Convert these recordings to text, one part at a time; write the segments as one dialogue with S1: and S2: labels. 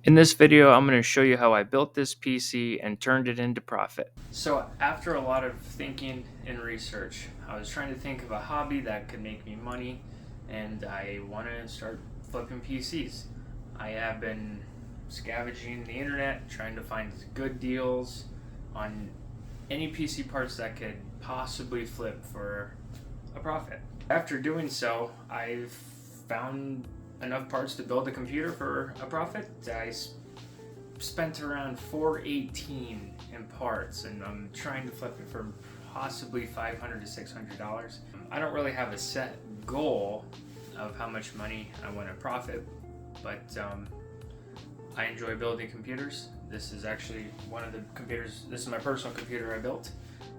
S1: In this video, I'm going to show you how I built this PC and turned it into profit. So after a lot of thinking and research, I was trying to think of a hobby that could make me money, and I want to start flipping PCs. I have been scavenging the internet, trying to find good deals on any PC parts that could possibly flip for a profit. After doing so, I've found enough parts to build a computer for a profit. I spent around $418 in parts, and I'm trying to flip it for possibly $500 to $600. I don't really have a set goal of how much money I want to profit, but I enjoy building computers. This is actually one of the computers. This is my personal computer I built,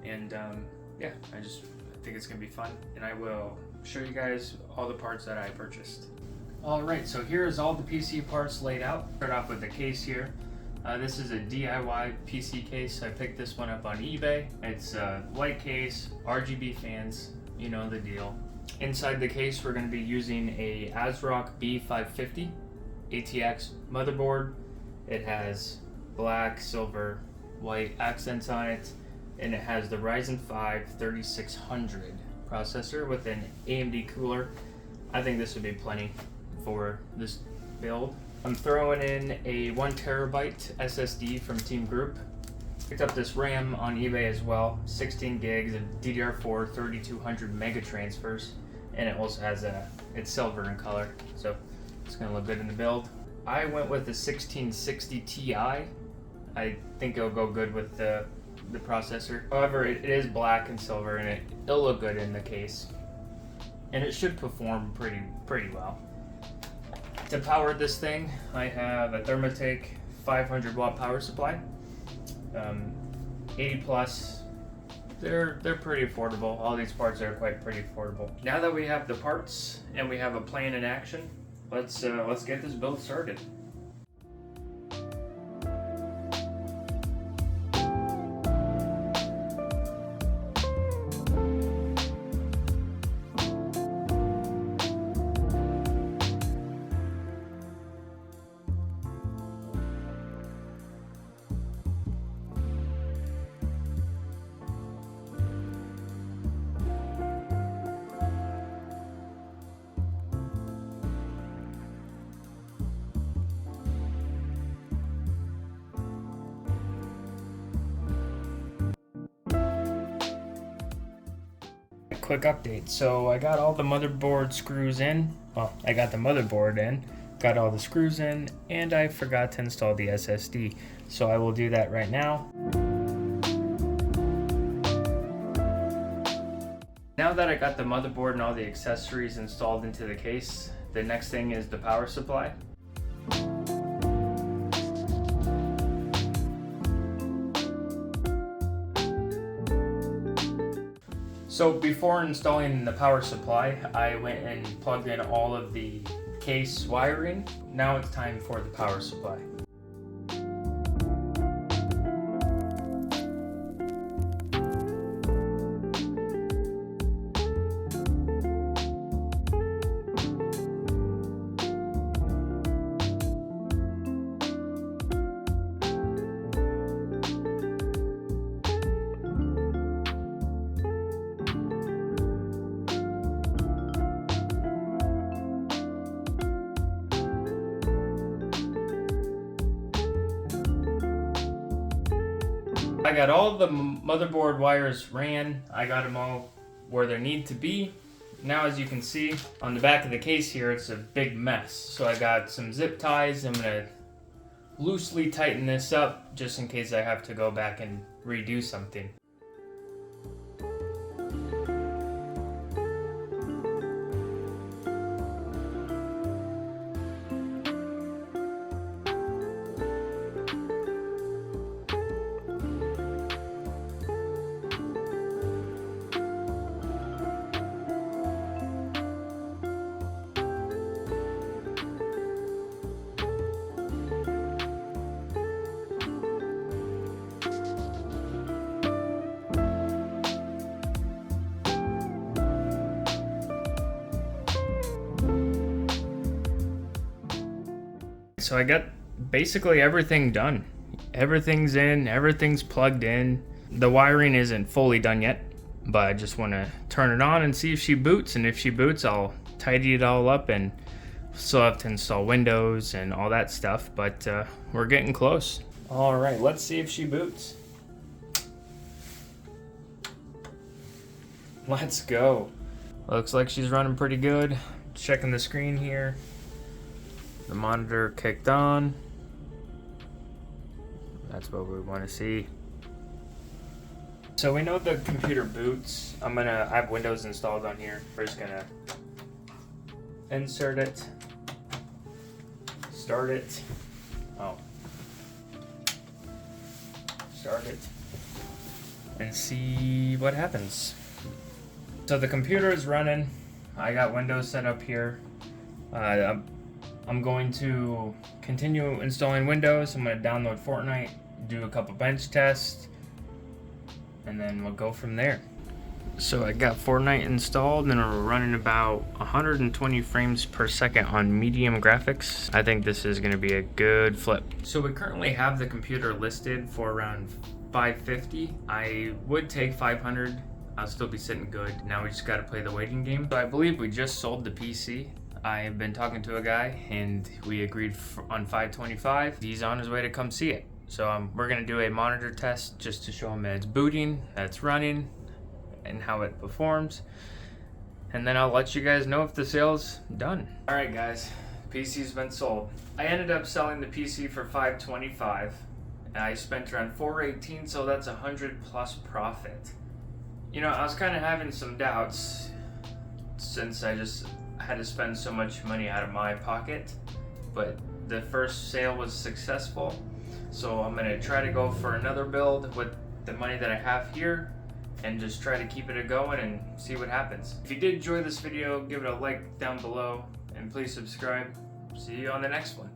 S1: and yeah, I think it's gonna be fun, and I will show you guys all the parts that I purchased. Alright, so here's all the PC parts laid out. Start off with the case here. This is a DIY PC case. I picked this one up on eBay. It's a white case, RGB fans, you know the deal. Inside the case, we're going to be using a ASRock B550 ATX motherboard. It has black, silver, white accents on it, and it has the Ryzen 5 3600 processor with an AMD cooler. I think this would be plenty for this build. I'm throwing in a 1TB SSD from Team Group. Picked up this RAM on eBay as well, 16 gigs of DDR4 3200 mega transfers, and it also has it's silver in color, so it's gonna look good in the build. I went with the 1660 Ti. I think it'll go good with the processor. However, it is black and silver, and it'll look good in the case, and it should perform pretty well. To power this thing, I have a Thermaltake 500 watt power supply, 80 plus. They're pretty affordable. All these parts are pretty affordable. Now that we have the parts and we have a plan in action, let's get this build started. Quick update. So I got all the motherboard screws in. Well, I got the motherboard in, got all the screws in, and I forgot to install the SSD. So I will do that right now. Now that I got the motherboard and all the accessories installed into the case, the next thing is the power supply. So before installing the power supply, I went and plugged in all of the case wiring. Now it's time for the power supply. I got all the motherboard wires ran. I got them all where they need to be. Now, as you can see on the back of the case here, it's a big mess. So I got some zip ties. I'm gonna loosely tighten this up just in case I have to go back and redo something. So I got basically everything done. Everything's in, everything's plugged in. The wiring isn't fully done yet, but I just want to turn it on and see if she boots. And if she boots, I'll tidy it all up, and still have to install Windows and all that stuff, but we're getting close. All right, let's see if she boots. Let's go. Looks like she's running pretty good. Checking the screen here. The monitor kicked on. That's what we want to see. So we know the computer boots. I have Windows installed on here. We're just gonna insert it, start it. Start it, and see what happens. So the computer is running. I got Windows set up here. I'm going to continue installing Windows. I'm going to download Fortnite, do a couple bench tests, and then we'll go from there. So I got Fortnite installed, and we're running about 120 frames per second on medium graphics. I think this is going to be a good flip. So we currently have the computer listed for around 550. I would take 500. I'll still be sitting good. Now we just got to play the waiting game. So I believe we just sold the PC. I've been talking to a guy, and we agreed on 525. He's on his way to come see it. So we're going to do a monitor test just to show him that it's booting, that it's running, and how it performs, and then I'll let you guys know if the sale's done. All right, guys, PC's been sold. I ended up selling the PC for $525, and I spent around $418, so that's $100+ profit. You know, I was kind of having some doubts since I just had to spend so much money out of my pocket, but the first sale was successful, so I'm gonna try to go for another build with the money that I have here, and just try to keep it going and see what happens. If you did enjoy this video, give it a like down below, and please subscribe. See you on the next one.